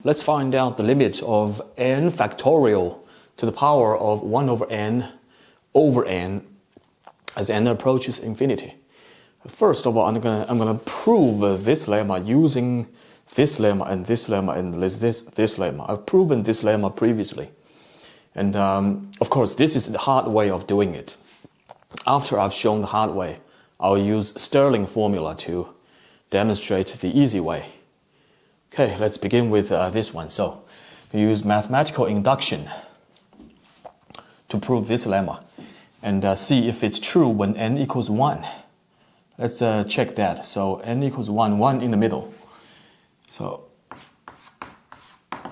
let's find out the limit of n factorial to the power of 1 over n as n approaches infinity. First of all, I'm gonna prove this lemma using this lemma and this lemma and this lemma. I've proven this lemma previously. And of course, this is the hard way of doing it. After I've shown the hard way, I'll use Stirling formula to demonstrate the easy way. Okay, let's begin with this one. So, we use mathematical induction to prove this lemma and see if it's true when n equals 1. Let's check that. So, n equals 1, 1 in the middle. So,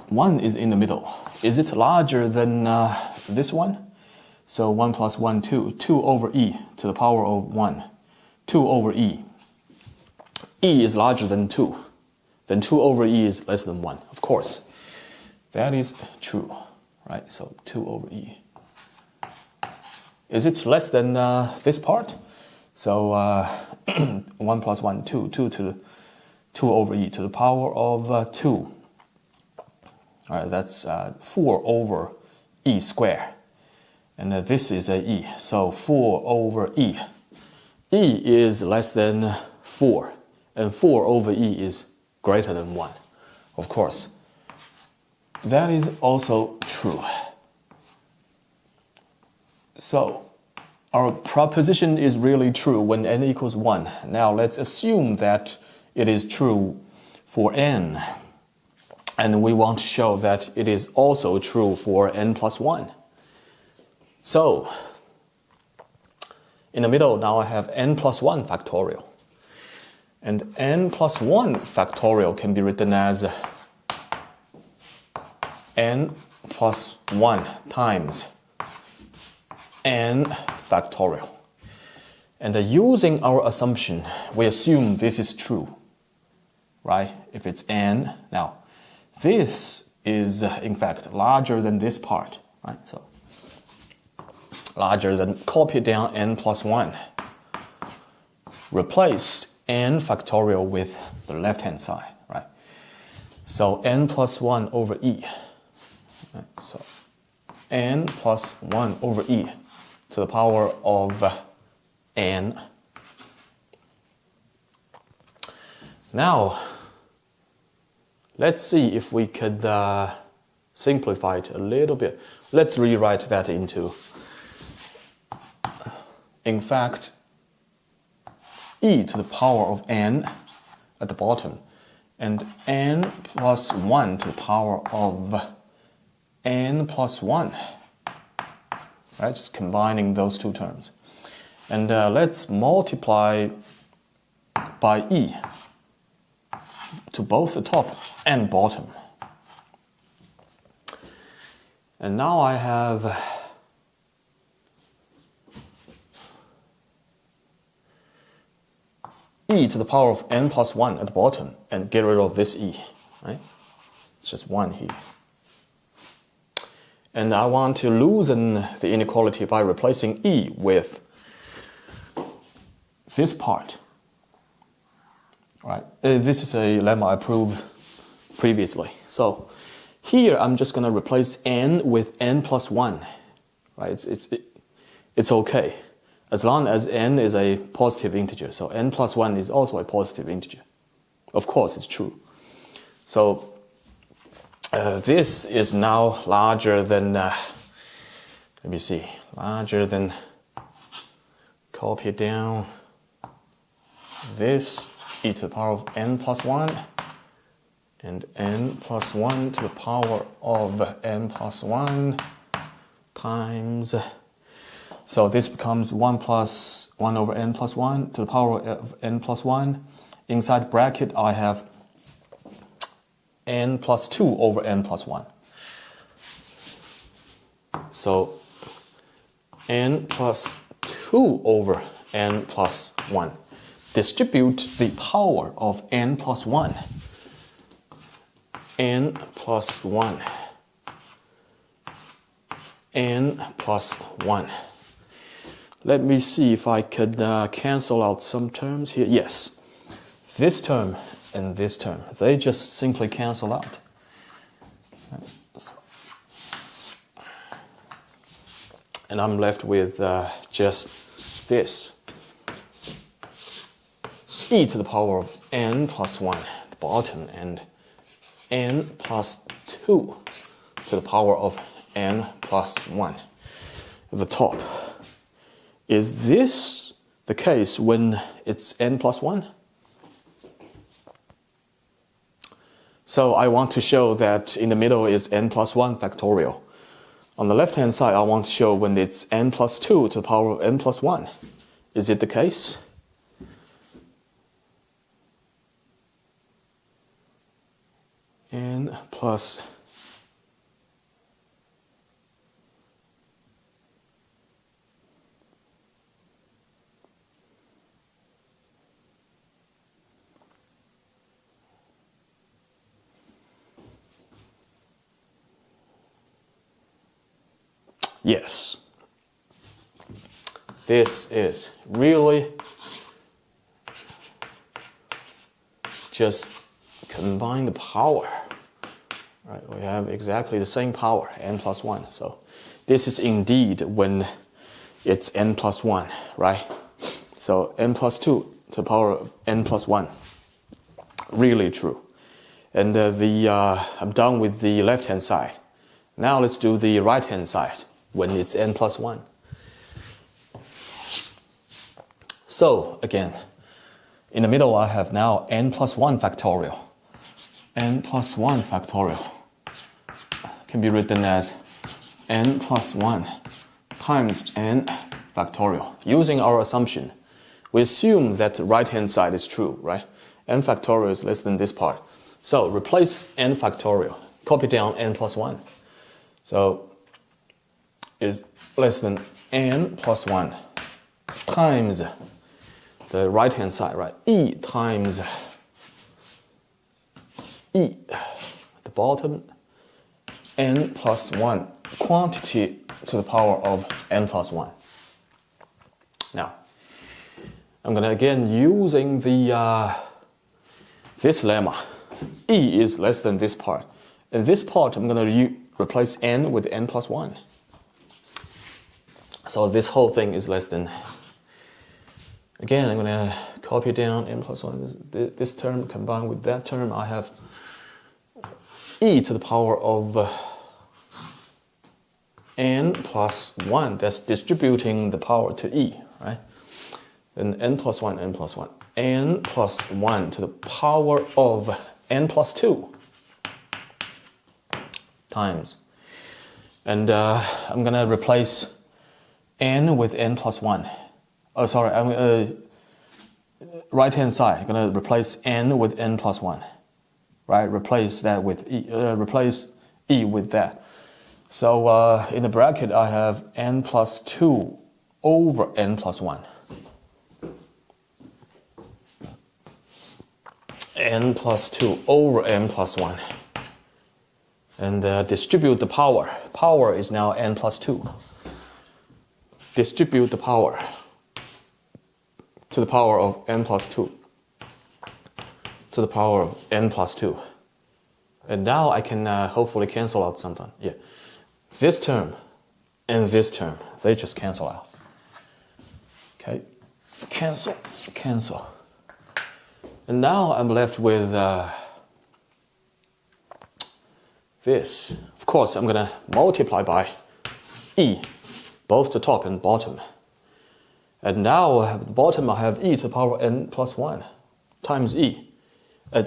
1 is in the middle. Is it larger than this one? So 1 plus 1, 2. 2 over e to the power of 1. 2 over e. E is larger than 2. Then 2 over e is less than 1. Of course. That is true. Right? So 2 over e. Is it less than this part? So 1 plus 1, 2. 2 over e to the power of 2. All right, that's 4 over e squared. And this is a e. So 4 over e. E is less than 4. And 4 over e is greater than 1. Of course. That is also true. So our proposition is really true when n equals 1. Now let's assume that it is true for n. And we want to show that it is also true for n plus 1. So, in the middle, now I have n plus 1 factorial. And n plus 1 factorial can be written as n plus 1 times n factorial. And using our assumption, we assume this is true, right? If it's n, now this is in fact larger than this part, right? So larger than, copy down n plus 1. Replace n factorial with the left-hand side, right? So n plus 1 over e. Right? So n plus 1 over e to the power of n. Now, let's see if we could simplify it a little bit. Let's rewrite that into, in fact, e to the power of n at the bottom, and n plus 1 to the power of n plus 1. Right, just combining those two terms. And let's multiply by e to both the top and bottom. And now I have e to the power of n plus 1 at the bottom, and get rid of this e, right? It's just 1 here. And I want to loosen the inequality by replacing e with this part. Right? This is a lemma I proved previously. So here I'm just going to replace n with n plus 1. Right? It's okay, as long as n is a positive integer. So n plus 1 is also a positive integer. Of course, it's true. So this is now larger than, let me see, larger than, copy it down, this e to the power of n plus 1, and n plus 1 to the power of n plus 1 times, so this becomes 1 plus 1 over n plus 1 to the power of n plus 1. Inside bracket I have n plus 2 over n plus 1. So n plus 2 over n plus 1. Distribute the power of n plus 1. N plus 1. N plus 1. Let me see if I could cancel out some terms here. Yes, this term and this term, they just simply cancel out. And I'm left with just this. E to the power of n plus 1 at the bottom, and n plus 2 to the power of n plus 1 at the top. Is this the case when it's n plus 1? So I want to show that in the middle is n plus 1 factorial. On the left-hand side, I want to show when it's n plus 2 to the power of n plus 1. Is it the case? N plus yes. This is really just combine the power. Right, we have exactly the same power, n plus 1. So this is indeed when it's n plus 1, right? So n plus 2 to the power of n plus 1. Really true. And I'm done with the left-hand side. Now let's do the right-hand side when it's n plus 1. So again, in the middle I have now n plus 1 factorial. N plus 1 factorial can be written as n plus 1 times n factorial. Using our assumption, we assume that the right-hand side is true, right? N factorial is less than this part. So replace n factorial, copy down n plus 1. So is less than n plus 1 times the right-hand side, right? E times E at the bottom, n plus 1 quantity to the power of n plus 1. Now, I'm going to again using the this lemma. E is less than this part. And this part, I'm going to replace n with n plus 1. So this whole thing is less than. Again, I'm going to copy down n plus 1. This term combined with that term, I have e to the power of n plus 1. That's distributing the power to e, right? And n plus 1, n plus 1. N plus 1 to the power of n plus 2 times. And I'm going to replace n with n plus 1. Oh, sorry, I'm right-hand side. I'm going to replace n with n plus 1. Right, replace that with e. Replace e with that. So in the bracket, I have n plus 2 over n plus 1. N plus 2 over n plus 1. And distribute the power. Power is now n plus 2. Distribute the power to the power of n plus 2. To the power of n plus 2. And now I can hopefully cancel out something. Yeah. This term and this term, they just cancel out. Okay. Cancel, cancel. And now I'm left with this. Of course, I'm going to multiply by e, both the top and bottom. And now at the bottom I have e to the power n plus 1 times e.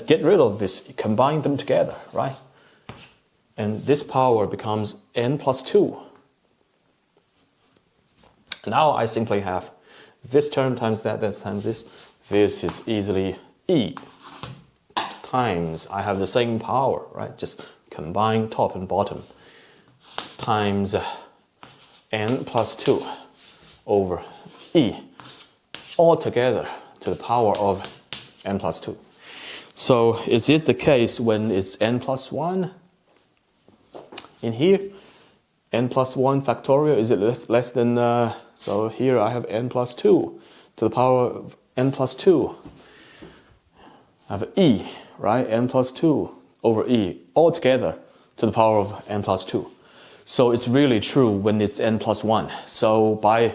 Get rid of this, combine them together, right? And this power becomes n plus 2. Now I simply have this term times that times this. This is easily e times, I have the same power, right? Just combine top and bottom times n plus 2 over e, all together to the power of n plus 2. So is it the case when it's n plus 1? In here, n plus 1 factorial, is it less than, so here I have n plus 2 to the power of n plus 2. I have e, right? N plus 2 over e, all together to the power of n plus 2. So it's really true when it's n plus 1. So by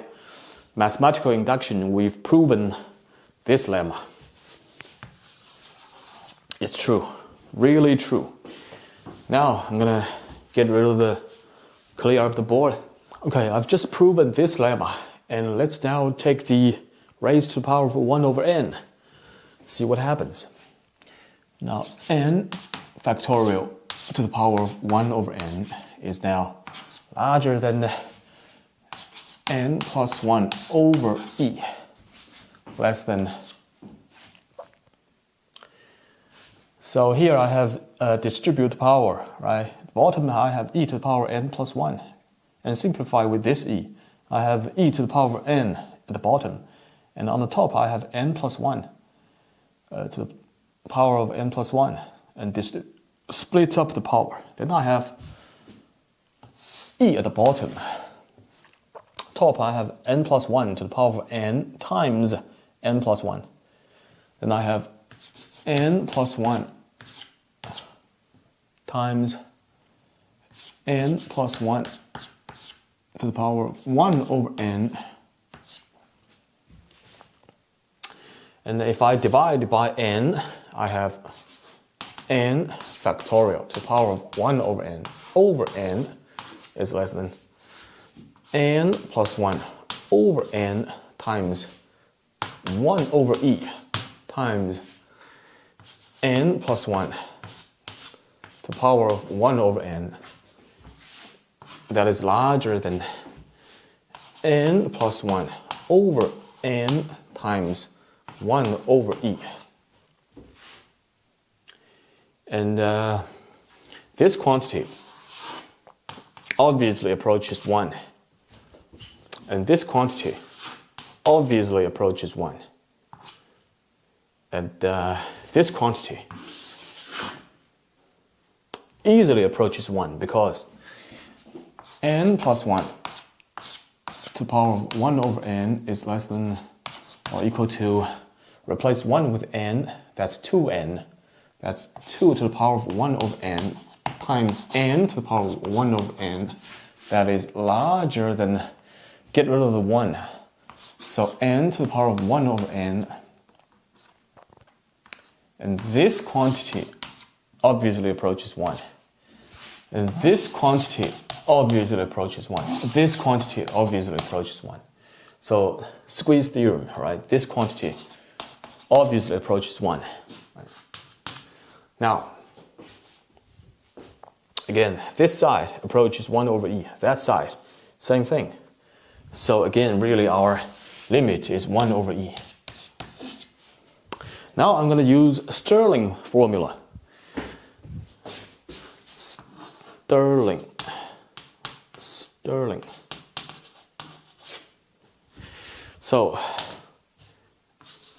mathematical induction, we've proven this lemma. It's true, really true. Now I'm gonna get rid of clear up the board. Okay, I've just proven this lemma, and let's now take the raised to the power of 1 over n. See what happens. Now n factorial to the power of 1 over n is now larger than n plus 1 over e, less than. So here I have distribute power, right? At the bottom I have e to the power n plus 1. And simplify with this e. I have e to the power of n at the bottom. And on the top I have n plus 1 to the power of n plus 1. And this splits up the power. Then I have e at the bottom. Top I have n plus 1 to the power of n times n plus 1. Then I have n plus 1 times n plus 1 to the power of 1 over n. And if I divide by n, I have n factorial to the power of 1 over n is less than n plus 1 over n times 1 over e times n plus 1 to the power of 1 over n. That is larger than n plus 1 over n times 1 over e. And this quantity obviously approaches 1. And this quantity obviously approaches 1. And this quantity easily approaches 1 because n plus 1 to the power of 1 over n is less than or equal to, replace 1 with n, that's 2n. That's 2 to the power of 1 over n times n to the power of 1 over n. That is larger than, get rid of the 1. So n to the power of 1 over n. And this quantity obviously approaches 1. And this quantity obviously approaches 1. This quantity obviously approaches 1. So squeeze theorem, right? This quantity obviously approaches 1. Right? Now, again, this side approaches 1 over e. That side, same thing. So again, really our limit is 1 over e. Now I'm going to use Stirling formula. Stirling. So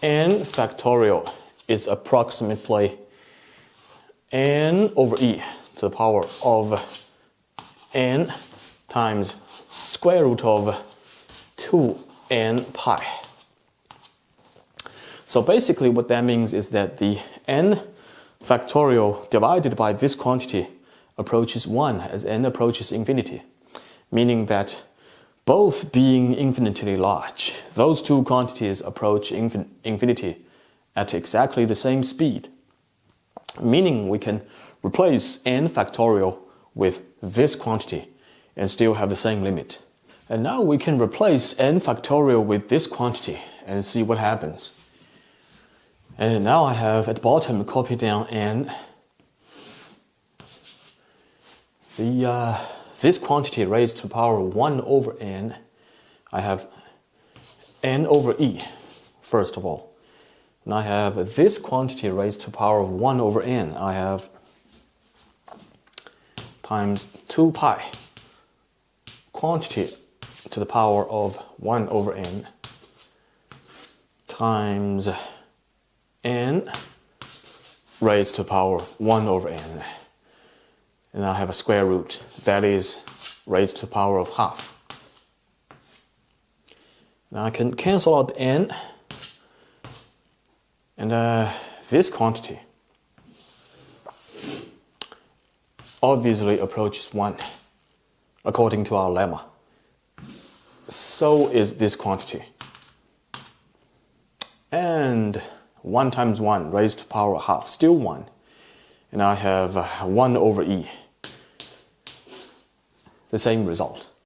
n factorial is approximately n over e to the power of n times square root of 2n pi. So basically what that means is that the n factorial divided by this quantity approaches 1 as n approaches infinity, meaning that both being infinitely large, those two quantities approach infinity at exactly the same speed, meaning we can replace n factorial with this quantity and still have the same limit. And now we can replace n factorial with this quantity and see what happens. And now I have at the bottom copy down n. This quantity raised to the power of 1 over n, I have n over e, first of all. And I have this quantity raised to the power of 1 over n, I have times 2 pi, quantity to the power of 1 over n, times n raised to the power of 1 over n. And I have a square root, that is raised to the power of half. Now I can cancel out n, and this quantity obviously approaches 1, according to our lemma. So is this quantity. And 1 times 1 raised to the power of half, still 1. And I have 1 over e. The same result.